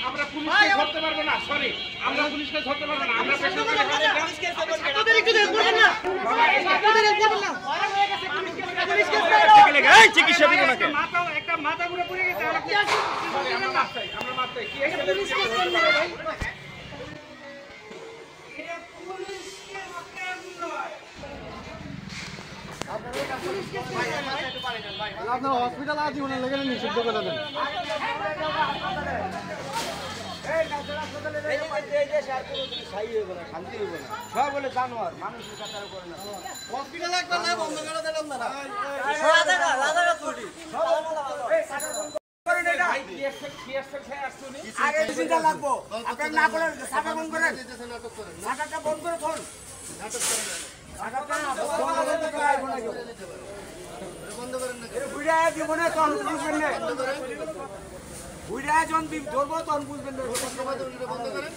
আমরা পুলিশকে ধরতে পারবো না, সরি, আমরা পুলিশকে ধরতে পারবো না, আমরা চিকিৎসা দিব নাকি? একটা মাথা ঘুরে পড়ে গেছে, আমরা মারতে কি আপনার হসপিটাল আছে মনে লেগে নিষিদ্ধ করে দেন। সব বলে জানোয়ার মানুষের কাতার করে না। হসপিটাল একটা না বন্ধ করে দেন আপনারা। আগে চিন্তা লাগবো আপনার না করে সাটা বন্ধ করেন, সাটাটা বন্ধ করে ফোন বন্ধ করেন না, বুঝা দিব না তখন বুঝবেন না, বুঝা যখন ধরবো তখন বুঝবেন না। বন্ধ করেন।